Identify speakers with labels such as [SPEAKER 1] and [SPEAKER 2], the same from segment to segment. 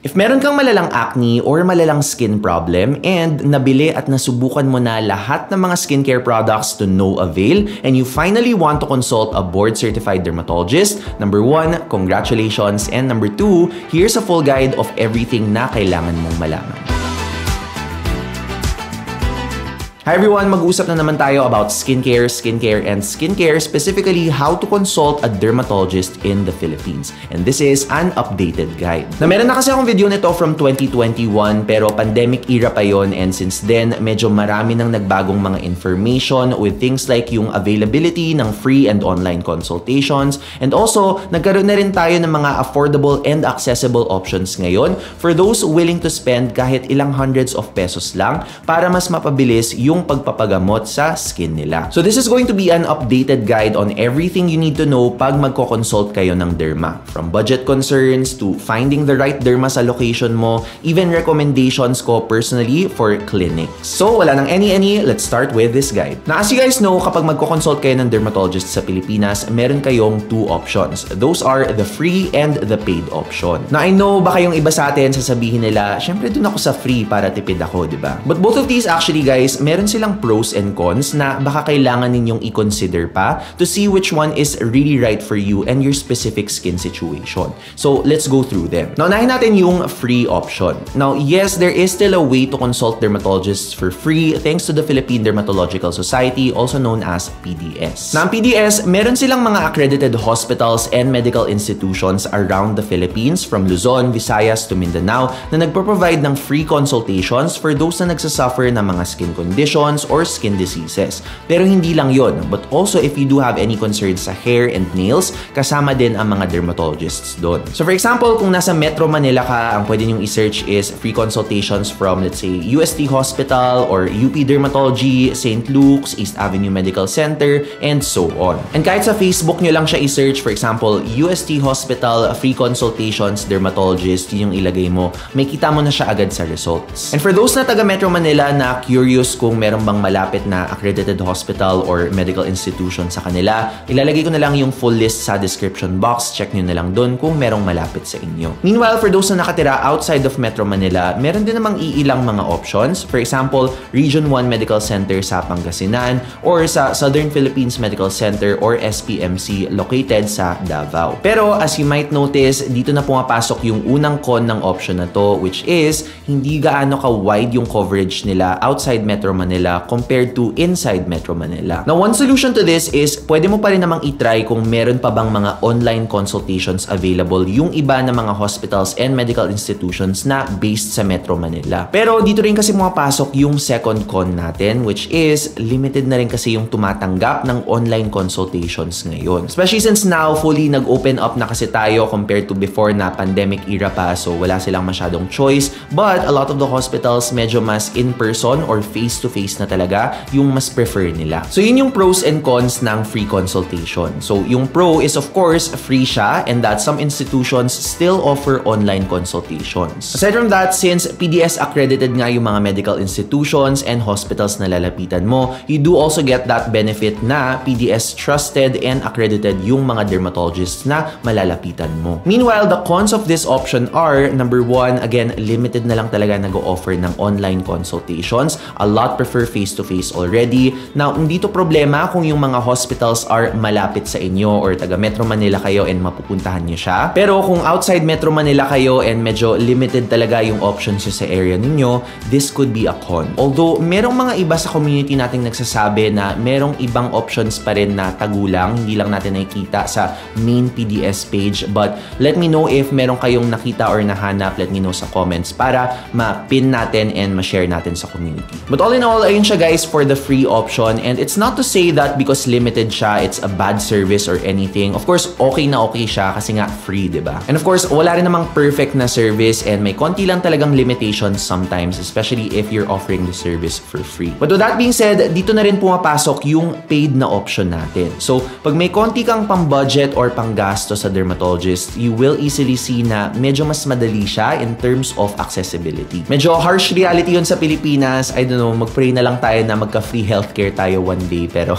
[SPEAKER 1] If meron kang malalang acne or malalang skin problem and nabili at nasubukan mo na lahat ng mga skincare products to no avail and you finally want to consult a board-certified dermatologist, number 1, congratulations, and number 2, here's a full guide of everything na kailangan mong malaman. Hi everyone! Mag-usap na naman tayo about skincare, specifically how to consult a dermatologist in the Philippines. And this is an updated guide. Na meron na kasi akong video nito from 2021 pero pandemic era pa yon, and since then, medyo marami nang nagbagong mga information with things like yung availability ng free and online consultations, and also nagkaroon na rin tayo ng mga affordable and accessible options ngayon for those willing to spend kahit ilang hundreds of pesos lang para mas mapabilis yung pagpapagamot sa skin nila. So this is going to be an updated guide on everything you need to know pag magko-consult kayo ng derma. From budget concerns to finding the right derma sa location mo, even recommendations ko personally for clinics. So wala nang any, let's start with this guide. Now as you guys know, kapag magko-consult kayo ng dermatologist sa Pilipinas, meron kayong two options. Those are the free and the paid option. Now I know baka yung iba sa atin sasabihin nila, syempre dun ako sa free para tipid ako, di ba? But both of these actually guys, meron silang pros and cons na baka kailangan ninyong i-consider pa to see which one is really right for you and your specific skin situation. So let's go through them. Now unahin natin yung free option. Now yes, there is still a way to consult dermatologists for free thanks to the Philippine Dermatological Society, also known as PDS. Now ang PDS, meron silang mga accredited hospitals and medical institutions around the Philippines from Luzon, Visayas to Mindanao na nagpo-provide ng free consultations for those na nagsasuffer ng mga skin conditions or skin diseases. Pero hindi lang yon, but also if you do have any concerns sa hair and nails, kasama din ang mga dermatologists doon. So for example, kung nasa Metro Manila ka, ang pwede nyong i-search is free consultations from let's say UST Hospital or UP Dermatology, St. Luke's, East Avenue Medical Center, and so on. And kahit sa Facebook nyo lang siya i-search, for example, UST Hospital, free consultations, dermatologist, yun yung ilagay mo, may kita mo na siya agad sa results. And for those na taga Metro Manila na curious kung meron bang malapit na accredited hospital or medical institution sa kanila, ilalagay ko na lang yung full list sa description box. Check nyo na lang dun kung merong malapit sa inyo. Meanwhile, for those na nakatira outside of Metro Manila, meron din namang iilang mga options. For example, Region 1 Medical Center sa Pangasinan or sa Southern Philippines Medical Center or SPMC located sa Davao. Pero as you might notice, dito na pumapasok yung unang con ng option na to, which is hindi gaano ka-wide yung coverage nila outside Metro Manila compared to inside Metro Manila. Now, one solution to this is pwede mo pa rin namang itry kung meron pa bang mga online consultations available yung iba na mga hospitals and medical institutions na based sa Metro Manila. Pero dito rin kasi pumapasok yung second con natin, which is limited na rin kasi yung tumatanggap ng online consultations ngayon. Especially since now, fully nag-open up na kasi tayo compared to before na pandemic era pa, so wala silang masyadong choice. But a lot of the hospitals medyo mas in-person or face-to-face na talaga yung mas prefer nila. So yun yung pros and cons ng free consultation. So yung pro is of course free siya and that some institutions still offer online consultations. Aside from that, since PDS accredited nga yung mga medical institutions and hospitals na lalapitan mo, you do also get that benefit na PDS trusted and accredited yung mga dermatologists na malalapitan mo. Meanwhile, the cons of this option are, number 1, again, limited na lang talaga nag-o-offer ng online consultations. A lot prefer face-to-face already. Now, hindi to problema kung yung mga hospitals are malapit sa inyo or taga Metro Manila kayo and mapupuntahan nyo siya. Pero kung outside Metro Manila kayo and medyo limited talaga yung options sa area ninyo, this could be a con. Although, merong mga iba sa community nating nagsasabi na merong ibang options pa rin na tagulang, hindi lang natin nakikita sa main PDS page. But let me know if meron kayong nakita or nahanap, let me know sa comments para ma-pin natin and ma-share natin sa community. But all in all, ayun siya guys for the free option, and it's not to say that because limited siya, it's a bad service or anything. Of course, okay na okay siya kasi nga free, diba? And of course, wala rin namang perfect na service and may konti lang talagang limitations sometimes, especially if you're offering the service for free. But with that being said, dito na rin pumapasok yung paid na option natin. So, pag may konti kang pang-budget or pang-gasto sa dermatologist, you will easily see na medyo mas madali siya in terms of accessibility. Medyo harsh reality yun sa Pilipinas. I don't know, mag-pray pray na lang tayo na magka-free healthcare tayo one day. Pero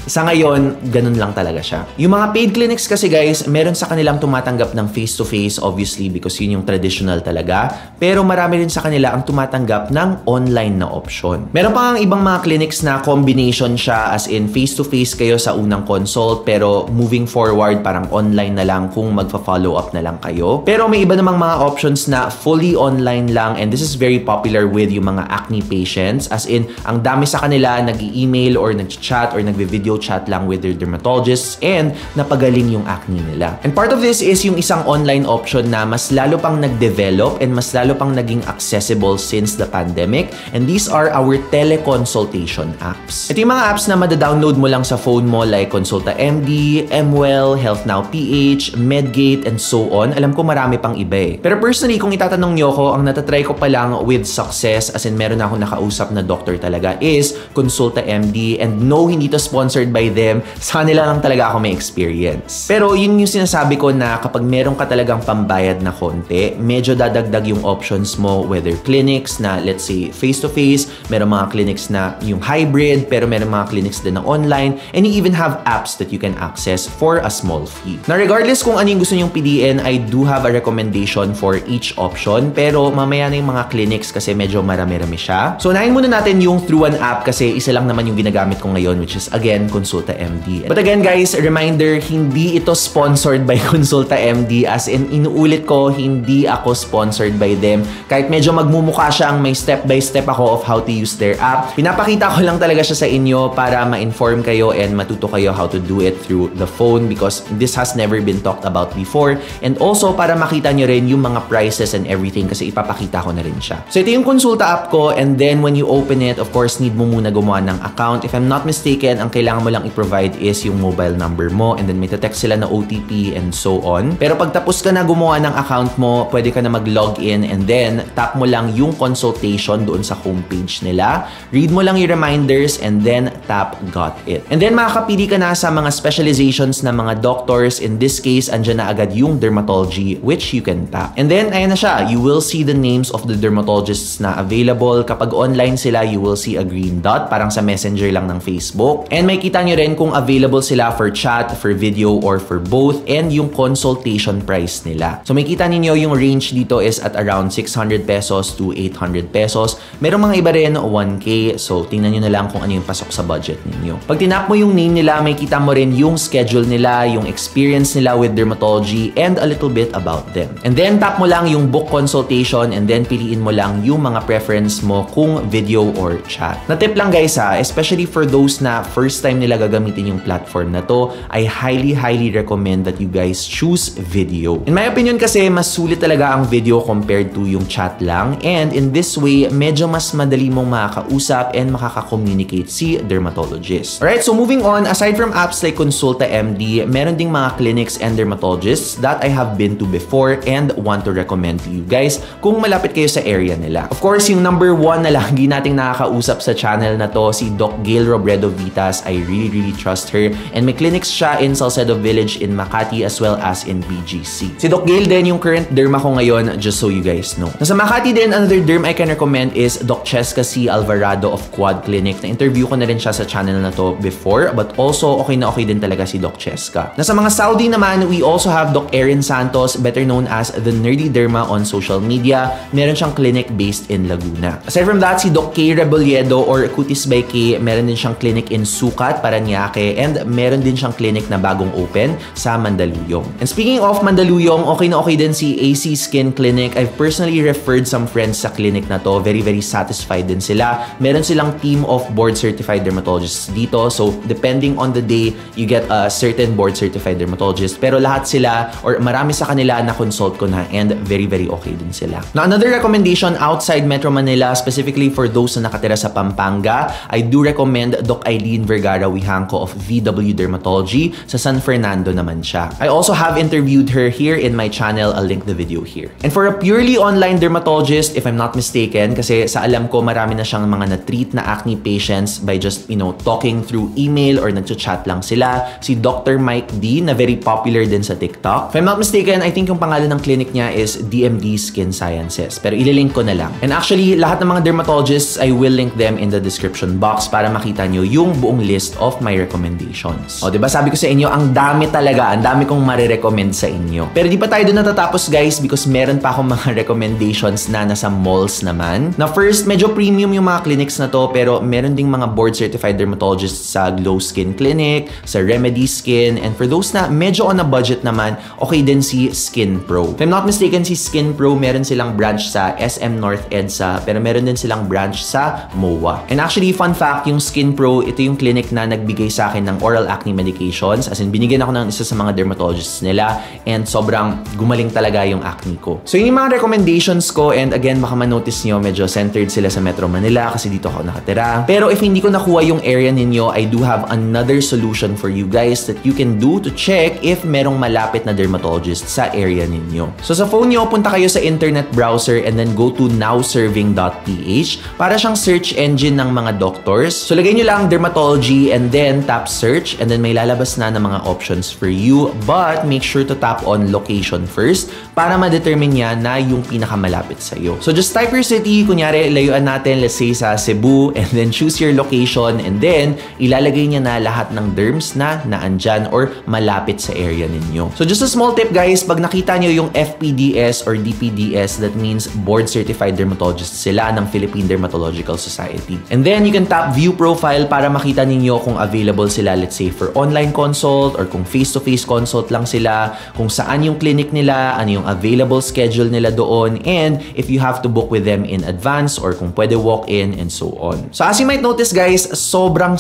[SPEAKER 1] sa ngayon, ganun lang talaga siya. Yung mga paid clinics kasi guys, meron sa kanilang tumatanggap ng face-to-face obviously because yun yung traditional talaga. Pero marami rin sa kanila ang tumatanggap ng online na option. Meron pa ang ibang mga clinics na combination siya as in face-to-face kayo sa unang consult pero moving forward parang online na lang kung magfa-follow up na lang kayo. Pero may iba namang mga options na fully online lang and this is very popular with yung mga acne patients as in ang dami sa kanila nag-i-email or nag-chat or nag-video chat lang with their dermatologists and napagaling yung acne nila. And part of this is yung isang online option na mas lalo pang nag-develop and mas lalo pang naging accessible since the pandemic and these are our teleconsultation apps. Ito yung mga apps na mada-download mo lang sa phone mo like Consulta MD, MWell, Health Now PH, Medgate, and so on. Alam ko marami pang iba eh. Pero personally, kung itatanong nyo ko, ang natatry ko pa lang with success as in meron ako nakausap na doctor talaga is Consulta MD and no, hindi to sponsored by them. Sa kanila lang talaga ako may experience. Pero yun yung sinasabi ko na kapag meron ka talagang pambayad na konti, medyo dadagdag yung options mo whether clinics na let's say face-to-face, meron mga clinics na yung hybrid, pero meron mga clinics din na online and you even have apps that you can access for a small fee. Now regardless kung ano yung gusto nyong PDN, I do have a recommendation for each option pero mamaya na yung mga clinics kasi medyo marami-rami siya. So unahin muna natin yung through an app kasi isa lang naman yung ginagamit ko ngayon which is again Consulta MD. But again guys, reminder, hindi ito sponsored by Consulta MD as in inuulit ko, hindi ako sponsored by them. Kahit medyo magmumukha siyang may step-by-step ako of how to use their app. Pinapakita ko lang talaga siya sa inyo para ma-inform kayo and matuto kayo how to do it through the phone because this has never been talked about before and also para makita nyo rin yung mga prices and everything kasi ipapakita ko na rin siya. So ito yung Consulta app ko and then when you open it, of course, need mo muna gumawa ng account. If I'm not mistaken, ang kailangan mo lang i-provide is yung mobile number mo and then may text sila na OTP and so on. Pero pag tapos ka na gumawa ng account mo, pwede ka na mag-log in and then tap mo lang yung consultation doon sa homepage nila. Read mo lang yung reminders and then tap got it. And then makakapili ka na sa mga specializations na mga doctors. In this case, andyan na agad yung dermatology which you can tap. And then, ayan na siya. You will see the names of the dermatologists na available. Kapag online sila, you will see a green dot parang sa messenger lang ng Facebook. And may kita nyo rin kung available sila for chat, for video, or for both and yung consultation price nila. So may kita ninyo yung range dito is at around 600 pesos to 800 pesos. Merong mga iba rin 1K. So tingnan nyo na lang kung ano yung pasok sa budget ninyo. Pag tinap mo yung name nila, may kita mo rin yung schedule nila, yung experience nila with dermatology, and a little bit about them. And then tap mo lang yung book consultation and then piliin mo lang yung mga preference mo kung video or chat. Na tip lang guys ha, especially for those na first time nila gagamitin yung platform na to, I highly recommend that you guys choose video. In my opinion kasi, mas sulit talaga ang video compared to yung chat lang and in this way, medyo mas madali mong makakausap and makaka-communicate si dermatologist. Alright, so moving on, aside from apps like Consulta MD, meron ding mga clinics and dermatologists that I have been to before and want to recommend to you guys kung malapit kayo sa area nila. Of course, yung number one na lagi nating nakakausap sa channel na to, si Doc Gail Robredo Vitas. I really trust her and may clinics siya in Salcedo Village in Makati as well as in BGC. Si Doc Gail din yung current derma ko ngayon, just so you guys know. Nasa Makati din, another derm I can recommend is Doc Cheska C. Alvarado of Quad Clinic. Na-interview ko na rin siya sa channel na to before but also okay na okay din talaga si Doc Cheska. Nasa mga Saudi naman, we also have Doc Erin Santos, better known as the Nerdy Derma on social media. Meron siyang clinic based in Laguna. Aside from that, si Doc K. Rebolledo or Cutis by K, meron din siyang clinic in Sucat, Parañaque, and meron din siyang clinic na bagong open sa Mandaluyong. And speaking of Mandaluyong, okay na okay din si AC Skin Clinic. I've personally referred some friends sa clinic na to. Very satisfied din sila. Meron silang team of board-certified dermatologists dito. So, depending on the day, you get a certain board-certified dermatologist. Pero lahat sila, or marami sa kanila na consult ko na and very okay din sila. Now, another recommendation outside Metro Manila, specifically for those na nakatira sa Pampanga, I do recommend Doc Eileen Vergara Wihangco of VW Dermatology. Sa San Fernando naman siya. I also have interviewed her here in my channel. I'll link the video here. And for a purely online dermatologist, if I'm not mistaken, kasi sa alam ko marami na siyang mga na-treat na acne patients by just, talking through email or nagchat lang sila, si Dr. Mike D na very popular din sa TikTok. If I'm not mistaken, I think yung pangalan ng clinic niya is DMD Skin Sciences. Pero ililink ko na lang. And actually, lahat ng mga dermatologists I will link them in the description box para makita nyo yung buong list of my recommendations. O, diba? Sabi ko sa inyo, ang dami talaga. Ang dami kong marirecommend sa inyo. Pero di pa tayo doon natatapos, guys, because meron pa akong mga recommendations na nasa malls naman. Na first, medyo premium yung mga clinics na to, pero meron ding mga board-certified dermatologists sa Glow Skin Clinic, sa Remedy Skin, and for those na medyo on a budget naman, okay din si Skin Pro. If I'm not mistaken, si Skin Pro, meron silang branch sa SM North EDSA, pero meron din silang branch sa MOA. And actually, fun fact, yung Skin Pro, ito yung clinic na nagbigay sa akin ng oral acne medications. As in, binigyan ako ng isa sa mga dermatologists nila, and sobrang gumaling talaga yung acne ko. So, yun yung mga recommendations ko, and again, baka ma-notice nyo, medyo centered sila sa Metro Manila kasi dito ako nakatira. Pero if hindi ko nakuha yung area ninyo, I do have another solution for you guys that you can do to check if merong malapit na dermatologist sa area ninyo. So sa phone nyo, punta kayo sa internet browser and then go to nowserving.ph para siyang search engine ng mga doctors. So lagay nyo lang dermatology and then tap search and then may lalabas na ng mga options for you, but make sure to tap on location first para ma-determine niya na yung pinakamalapit sa'yo. So just type your city, kunyari layuan natin, let's say sa Cebu, and then choose your location and then ilalagay niya na lahat ng derms na naandyan or malapit sa area ninyo. So just a small tip, guys, pag nakita nyo yung FPDS or DPDS, that means Board Certified Dermatologists sila ng Philippine Dermatological Society. And then you can tap view profile para makita ninyo kung available sila, let's say for online consult or kung face-to-face consult lang sila, kung saan yung clinic nila, ano yung available schedule nila doon, and if you have to book with them in advance or kung pwede walk-in and so on. So as you might notice, guys, sobrang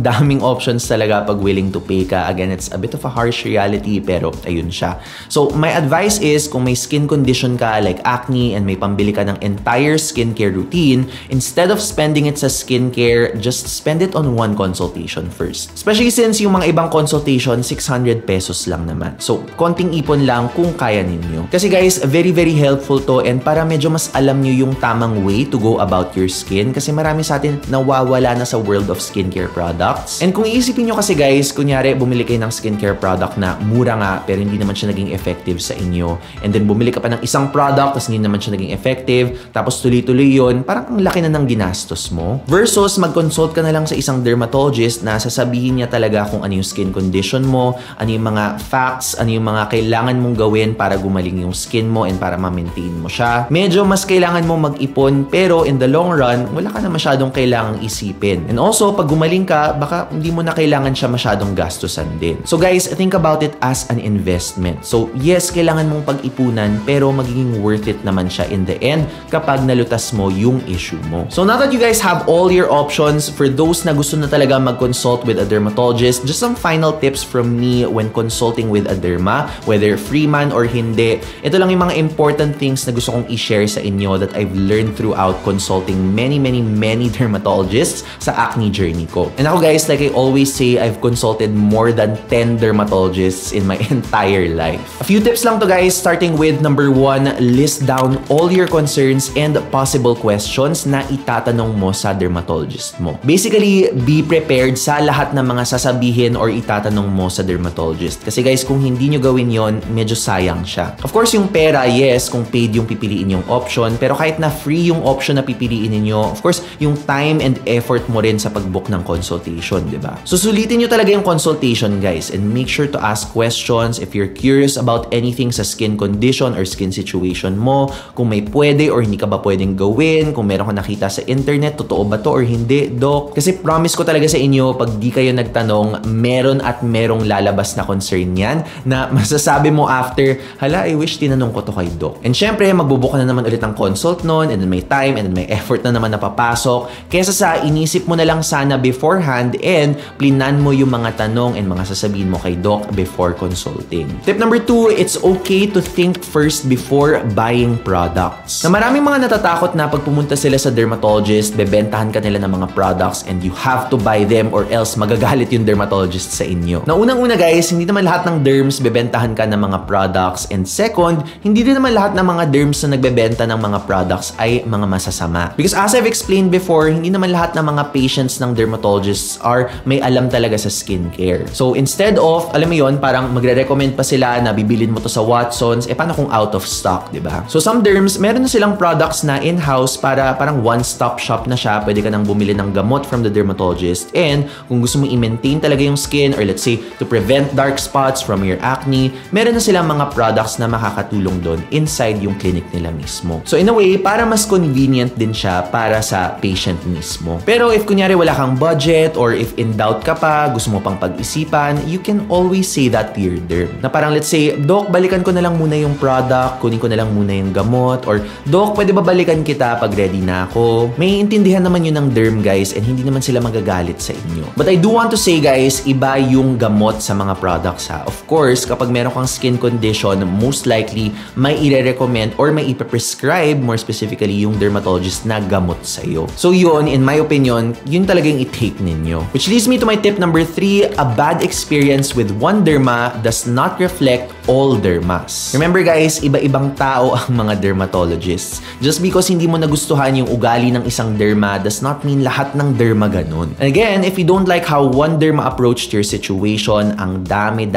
[SPEAKER 1] daming options talaga pag willing to pay ka. Again, it's a bit of a harsh reality, pero ayun siya. So my advice is, kung may skin condition ka like acne and may pambili ka ng entire skincare routine, instead of spending it sa skincare, just spend it on one consultation first. Especially since yung mga ibang consultation, 600 pesos lang naman. So konting ipon lang kung kaya ninyo. Kasi guys, very helpful to, and para medyo mas alam nyo yung tamang way to go about your skin, kasi marami sa atin nawawala na sa world of skincare products. And kung iisipin nyo kasi, guys, kunyari bumili kayo ng skincare product na mura nga pero hindi naman siya naging effective sa inyo, and then bumili ka pa ng isang product tapos hindi naman siya naging effective, tapos tuloy-tuloy yun, parang ang laki na ng ginastos mo. Versus mag-consult ka na lang sa isang dermatologist na sasabihin niya talaga kung ano yung skin condition mo, ano yung mga facts, ano yung mga kailangan mong gawin para gumaling yung skin mo and para ma-maintain mo siya. Medyo mas kailangan mo mag-ipon, pero in the long run, wala ka na masyadong kailangang isipin. And also, pag gumaling ka, baka hindi mo na kailangan siya masyadong gastusan din. So guys, think about it as an investment. So yes, kailangan mong pag-ipunan, pero magiging worth it naman siya in the end kapag nalutas mo yung issue mo. So now that you guys have all your options, for those na gusto na talaga mag-consult with a dermatologist, just some final tips from me when consulting with a derma, whether free man or hindi. Ito lang yung mga important things na gusto kong i-share sa inyo that I've learned throughout consulting many dermatologists sa acne journey ko. And ako, guys, like I always say, I've consulted more than 10 dermatologists in my entire life. A few tips lang to, guys, starting with number 1, list down all your concerns and possible questions na itatanong mo sa dermatologist mo. Basically, be prepared sa lahat ng mga sasabihin or itatanong mo sa dermatologist. Kasi guys, kung hindi nyo gawin yon, medyo sayang siya. Of course, yung pera, yes, kung paid yung pipiliin yung option, pero kahit na free yung option na pipiliin ninyo, of course, yung time and effort mo rin sa pag-book ng consultation, di ba? So, sulitin nyo talaga yung consultation, guys, and make sure to ask questions if you're curious about anything sa skin condition or skin situation mo, kung may pwede or hindi ka ba pwedeng gawin, kung meron ka nakita sa internet, totoo ba to or hindi, doc? Kasi promise ko talaga sa inyo, pag di kayo nagtanong, meron at merong lalabas na concern yan na masasabi mo after, hala, I wish tinanong ko to kay doc. And syempre, magbubook ka na naman ulit ng consult nun, and then may time, and then may effort na naman napapasok, kesa sa inisip mo na lang sana beforehand and plinan mo yung mga tanong and mga sasabihin mo kay doc before consulting. Tip number 2, it's okay to think first before buying products. Na maraming mga natatakot na pag pumunta sila sa dermatologist, bebentahan ka nila ng mga products and you have to buy them or else magagalit yung dermatologist sa inyo. Na unang-una, guys, hindi naman lahat ng derms bebentahan ka ng mga products, and second, hindi din naman lahat ng mga derms na nagbebenta ng mga products ay mga masasama. Because as I've explained before, hindi naman lahat ng mga patients ng dermatologists are may alam talaga sa skincare. So instead of, alam mo yon, parang magre-recommend pa sila na bibilin mo to sa Watsons, paano kung out of stock, di ba? So some derms, meron na silang products na in-house para parang one one-stop shop na siya. Pwede ka nang bumili ng gamot from the dermatologist. And kung gusto mo i-maintain talaga yung skin, or let's say to prevent dark spots from your acne, meron na silang mga products na makakatulong doon inside yung clinic nila mismo. So in a way, para mas convenient din siya para sa patient mismo. Pero if kunyari wala kang budget, or if in doubt ka pa, gusto mo pang pag-isipan, you can always say that to your derm. Na parang let's say, Doc, balikan ko na lang muna yung product, kunin ko na lang muna yung gamot, or Doc, pwede ba balikan kita pag ready na ako? May intindihan naman yun ng derm, guys, and hindi naman sila magagalit sa inyo. But I do want to say, guys, iba yung gamot sa mga products ha. Of course, kapag meron kang skin condition, most likely may i-recommend or may ipa-prescribe, more specifically, yung dermatologist na gamot sa'yo. So yun, in my opinion, yun talagang i-take ninyo. Which leads me to my tip number 3, a bad experience with one derma does not reflect all dermas. Remember guys, iba-ibang tao ang mga dermatologists. Just because hindi mo nagustuhan yung ugali ng isang derma does not mean lahat ng derma ganun. And again, if you don't like how one derma approached your situation, ang dami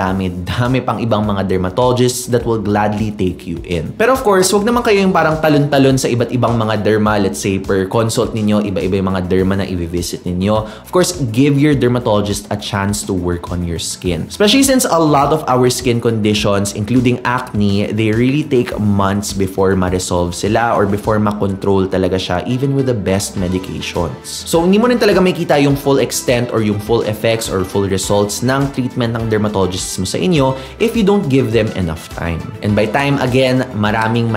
[SPEAKER 1] pang ibang mga dermatologists that will gladly take you in. Pero of course, wag naman kayo yung parang talon-talon sa iba't ibang mga derma. Let's say per consult ninyo, iba-iba yung mga derma na i-visit ninyo. Of course, give your dermatologist a chance to work on your skin. Especially since a lot of our skin conditions, including acne, they really take months before ma-resolve sila or before ma-control talaga siya, even with the best medications. So, hindi mo rin talaga makita yung full extent or yung full effects or full results ng treatment ng dermatologists mo sa inyo if you don't give them enough time. And by time, again, maraming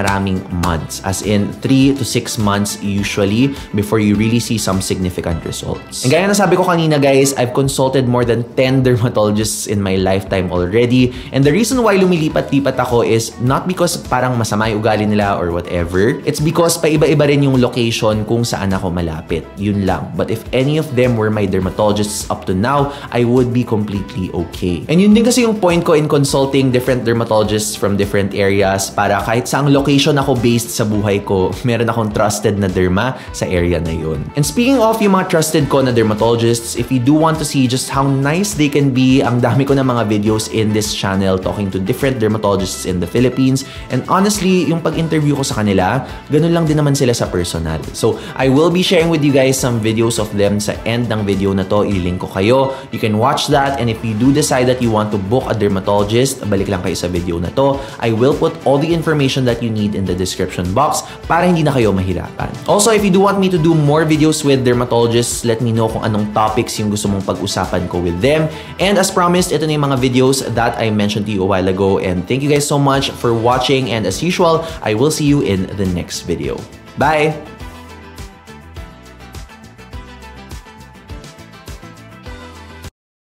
[SPEAKER 1] months. As in, 3 to 6 months usually before you really see some significant results. And gaya na sabi ko kanina guys, I've consulted more than 10 dermatologists in my lifetime already. And the reason why lumilipat-lipat ako is not because parang masama yung ugali nila or whatever. It's because paiba-iba rin yung location kung saan ako malapit. Yun lang. But if any of them were my dermatologists up to now, I would be completely okay. And yun din kasi yung point ko in consulting different dermatologists from different areas para kahit saang location ako based sa buhay ko, meron akong trusted na derma sa area na yun. And speaking of yung mga trusted ko na dermatologists, if you do want to see just how nice they can be, ang dami ko na mga videos in this channel talking to different dermatologists in the Philippines. And honestly, yung pag-interview ko sa kanila, ganun lang din naman sila sa personal. So, I will be sharing with you guys some videos of them sa end ng video na to. I-link ko kayo. You can watch that. And if you do decide that you want to book a dermatologist, balik lang kayo sa video na to. I will put all the information that you need in the description box para hindi na kayo mahirapan. Also, if you do want me to do more videos with dermatologists, let me know kung anong topics yung gusto mong pag-usapan ko with them. And as promised, ito na yung mga videos that I mentioned to you a while ago. And thank you guys so much for watching. And as usual, I will see you in the next video. Bye!